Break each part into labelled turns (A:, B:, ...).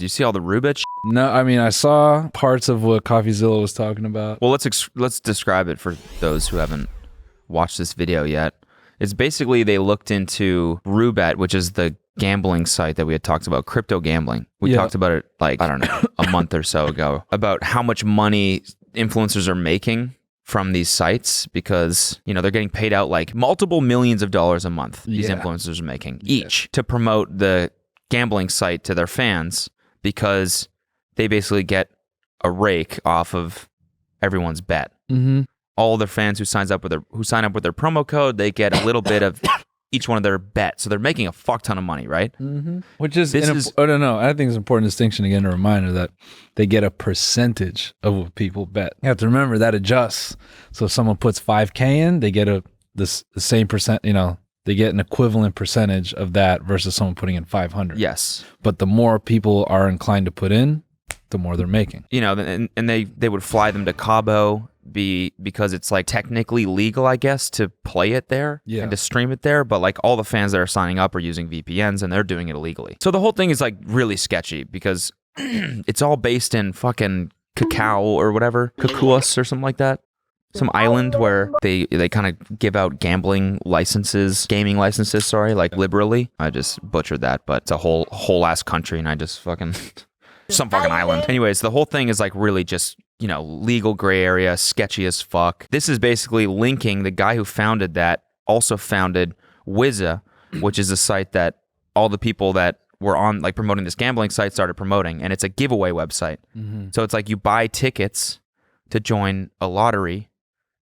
A: you see all the Roobet?
B: No, I mean I saw parts of what CoffeeZilla was talking about.
A: Well, let's describe it for those who haven't watched this video yet. It's basically they looked into Roobet, which is the gambling site that we had talked about, crypto gambling. We talked about it like, I don't know, a month or so ago, about how much money influencers are making from these sites because, you know, they're getting paid out like multiple millions of dollars a month. These influencers are making each to promote the gambling site to their fans because they basically get a rake off of everyone's bet.
B: Mm-hmm.
A: All their fans who sign up with their promo code, they get a little bit of each one of their bets. So they're making a fuck ton of money, right?
B: Mm-hmm. Which is, I don't know. I think it's an important distinction, again, a reminder that they get a percentage of what people bet. You have to remember that adjusts. So if someone puts 5K in, they get the same percent, you know, they get an equivalent percentage of that versus someone putting in 500.
A: Yes.
B: But the more people are inclined to put in, the more they're making.
A: You know, and they would fly them to Cabo because it's like technically legal, I guess, to play it there and to stream it there. But like all the fans that are signing up are using VPNs and they're doing it illegally. So the whole thing is like really sketchy because it's all based in fucking Cacao or whatever, Cacuas or something like that. Some island where they kind of give out gaming licenses, like liberally. I just butchered that, but it's a whole ass country and I just fucking... some fucking island. Anyways, the whole thing is like really just, you know, legal gray area, sketchy as fuck. This is basically linking the guy who founded that, also founded Wizza, which is a site that all the people that were on like promoting this gambling site started promoting, and it's a giveaway website. Mm-hmm. So it's like you buy tickets to join a lottery,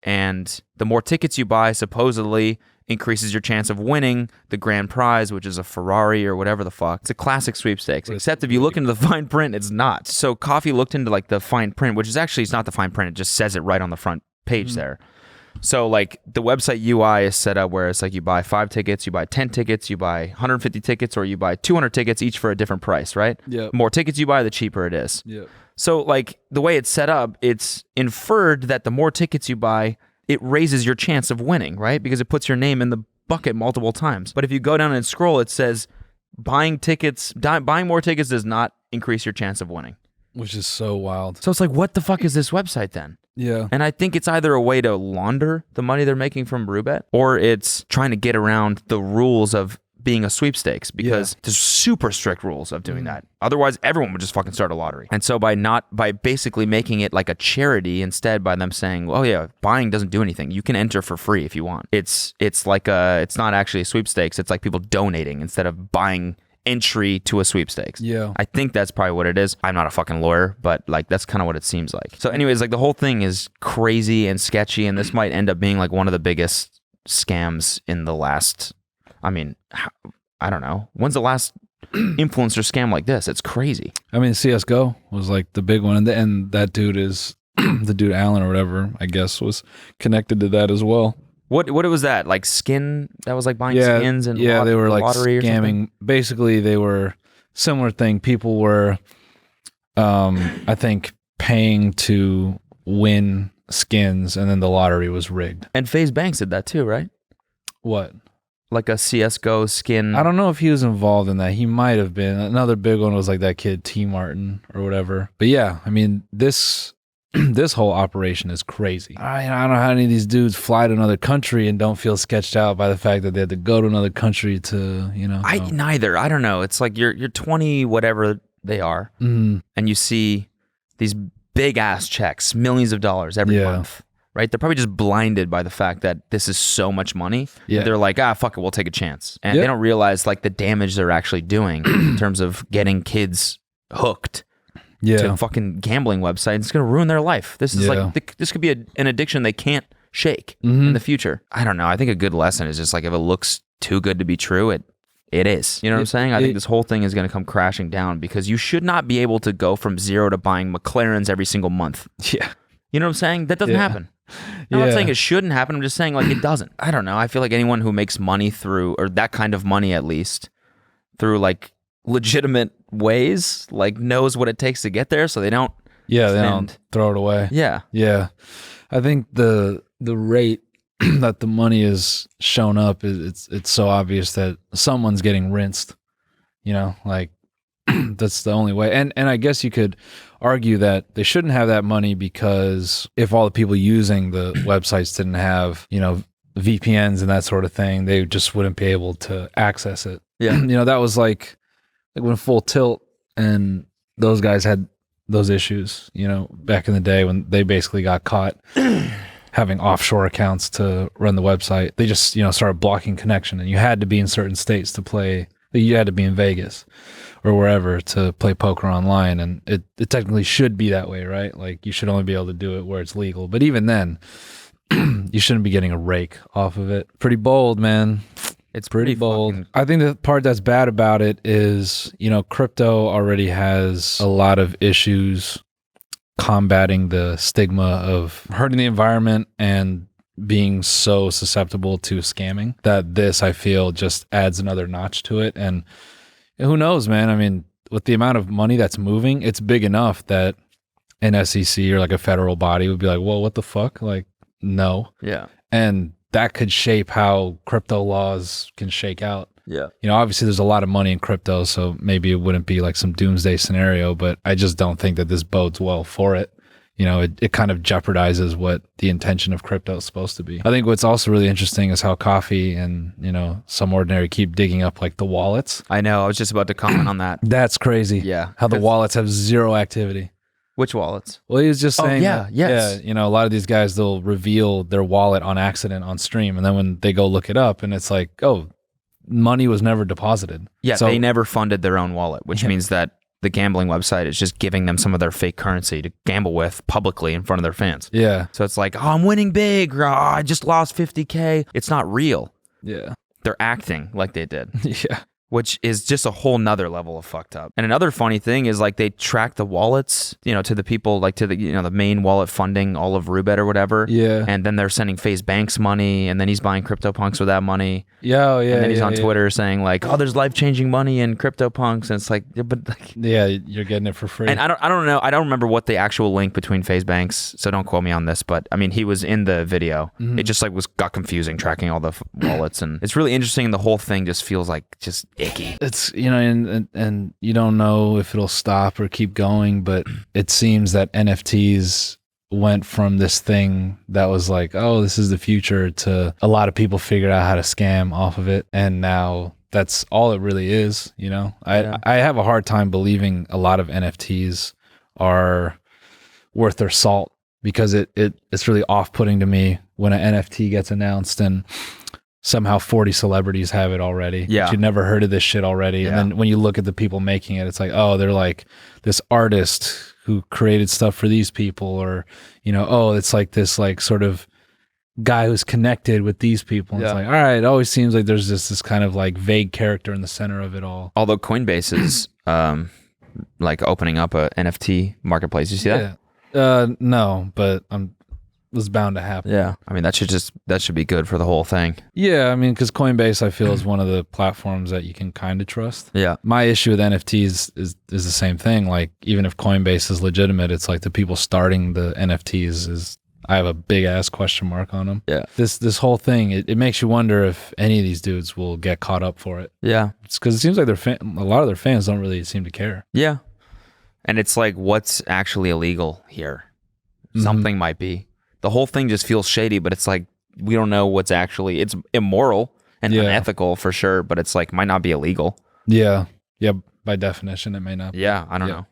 A: and the more tickets you buy, supposedly increases your chance of winning the grand prize, which is a Ferrari or whatever the fuck. It's a classic sweepstakes, except if you look into the fine print, it's not. So Coffee looked into like the fine print, which is actually, it's not the fine print, it just says it right on the front page there. So like the website UI is set up where it's like you buy 5 tickets, you buy 10 tickets, you buy 150 tickets, or you buy 200 tickets each for a different price, right? Yeah. The more tickets you buy, the cheaper it is. Yeah. So like the way it's set up, it's inferred that the more tickets you buy, it raises your chance of winning, right? Because it puts your name in the bucket multiple times. But if you go down and scroll, it says buying more tickets does not increase your chance of winning.
B: Which is so wild.
A: So it's like, what the fuck is this website then? Yeah. And I think it's either a way to launder the money they're making from Roobet, or it's trying to get around the rules of being a sweepstakes, because there's super strict rules of doing that. Otherwise, everyone would just fucking start a lottery. And so by basically making it like a charity instead, by them saying, oh yeah, buying doesn't do anything. You can enter for free if you want. It's not actually a sweepstakes. It's like people donating instead of buying entry to a sweepstakes. Yeah. I think that's probably what it is. I'm not a fucking lawyer, but like that's kind of what it seems like. So anyways, like the whole thing is crazy and sketchy, and this might end up being like one of the biggest scams in the last, I mean, I don't know. When's the last influencer scam like this? It's crazy.
B: I mean, CSGO was like the big one, and that dude is the dude Allen or whatever, I guess, was connected to that as well.
A: What was that? Like skin? That was like buying skins and
B: they were like
A: lottery
B: scamming.
A: Or something?
B: Basically, they were similar thing. People were, I think, paying to win skins, and then the lottery was rigged.
A: And FaZe Banks did that too, right?
B: What?
A: Like a CSGO skin.
B: I don't know if he was involved in that. He might have been. Another big one was like that kid T Martin or whatever. But yeah, I mean, this whole operation is crazy. I don't know how any of these dudes fly to another country and don't feel sketched out by the fact that they had to go to another country to, you know.
A: Neither. I don't know. It's like you're 20, whatever they are, and you see these big ass checks, millions of dollars every month. Right? They're probably just blinded by the fact that this is so much money. Yeah. They're like, fuck it, we'll take a chance. And they don't realize like the damage they're actually doing in terms of getting kids hooked to fucking gambling websites. It's going to ruin their life. This is like, this could be an addiction they can't shake in the future. I don't know. I think a good lesson is just like, if it looks too good to be true, it is. You know what I'm saying? I think this whole thing is going to come crashing down, because you should not be able to go from zero to buying McLarens every single month. Yeah. You know what I'm saying? That doesn't happen. I'm not saying it shouldn't happen. I'm just saying like it doesn't. I don't know. I feel like anyone who makes money through, or that kind of money at least, through like legitimate ways, like knows what it takes to get there, so they don't.
B: Yeah, they don't throw it away. Yeah, yeah. I think the rate that the money is shown up is it's so obvious that someone's getting rinsed. You know, like That's the only way. And I guess you could argue that they shouldn't have that money because if all the people using the websites didn't have, VPNs and that sort of thing, they just wouldn't be able to access it.
A: Yeah.
B: That was like when Full Tilt and those guys had those issues, back in the day when they basically got caught having offshore accounts to run the website. They just, started blocking connection, and you had to be in certain states to play. You had to be in Vegas or wherever to play poker online. And it technically should be that way, right? Like you should only be able to do it where it's legal. But even then, you shouldn't be getting a rake off of it. Pretty bold, man.
A: It's
B: pretty bold. I think the part that's bad about it is, crypto already has a lot of issues combating the stigma of hurting the environment and being so susceptible to scamming, that this, I feel, just adds another notch to it. And who knows, man? I mean, with the amount of money that's moving, it's big enough that an SEC or like a federal body would be like, well, what the fuck? Like, no.
A: Yeah.
B: And that could shape how crypto laws can shake out.
A: Yeah.
B: Obviously there's a lot of money in crypto, so maybe it wouldn't be like some doomsday scenario, but I just don't think that this bodes well for it. It kind of jeopardizes what the intention of crypto is supposed to be. I think what's also really interesting is how Coffee and, Some Ordinary keep digging up like the wallets.
A: I know. I was just about to comment on that.
B: That's crazy.
A: Yeah.
B: How the wallets have zero activity.
A: Which wallets?
B: Well, he was just saying
A: yes.
B: a lot of these guys, they'll reveal their wallet on accident on stream. And then when they go look it up and it's like, oh, money was never deposited.
A: Yeah, so they never funded their own wallet, which means that the gambling website is just giving them some of their fake currency to gamble with publicly in front of their fans.
B: Yeah.
A: So it's like, oh, I'm winning big. Or, oh, I just lost 50K. It's not real.
B: Yeah.
A: They're acting like they did.
B: Yeah.
A: Which is just a whole nother level of fucked up. And another funny thing is like they track the wallets, to the people, like to the, the main wallet funding all of Rubet or whatever.
B: Yeah.
A: And then they're sending FaZe Banks money, and then he's buying CryptoPunks with that money.
B: Yeah, yeah.
A: And then he's on Twitter saying like, oh, there's life-changing money in CryptoPunks. And it's like, but like,
B: yeah, you're getting it for free.
A: And I don't know. I don't remember what the actual link between FaZe Banks, so don't quote me on this, but I mean, he was in the video. Mm-hmm. It just like got confusing tracking all the wallets, and it's really interesting. The whole thing just feels like just icky.
B: It's, and you don't know if it'll stop or keep going, but it seems that NFTs went from this thing that was like, oh, this is the future, to a lot of people figured out how to scam off of it. And now that's all it really is. I have a hard time believing a lot of NFTs are worth their salt, because it's really off-putting to me when an NFT gets announced and somehow 40 celebrities have it already.
A: Yeah.
B: But you never heard of this shit already. Yeah. And then when you look at the people making it, it's like, oh, they're like this artist who created stuff for these people, or, oh, it's like this like sort of guy who's connected with these people. And it's like, all right, it always seems like there's this kind of like vague character in the center of it all.
A: Although Coinbase is like opening up a NFT marketplace. You see that?
B: No, but was bound to happen.
A: Yeah. I mean, that should be good for the whole thing.
B: Yeah. I mean, because Coinbase, I feel, is one of the platforms that you can kind of trust.
A: Yeah.
B: My issue with NFTs is the same thing. Like, even if Coinbase is legitimate, it's like the people starting the NFTs I have a big ass question mark on them.
A: Yeah.
B: This whole thing, it makes you wonder if any of these dudes will get caught up for it.
A: Yeah.
B: It's because it seems like a lot of their fans don't really seem to care.
A: Yeah. And it's like, what's actually illegal here? Something might be. The whole thing just feels shady, but it's like, we don't know what's actually, it's immoral and unethical for sure, but it's like, might not be illegal.
B: Yeah. Yeah. By definition, it may not be.
A: Yeah. I don't know.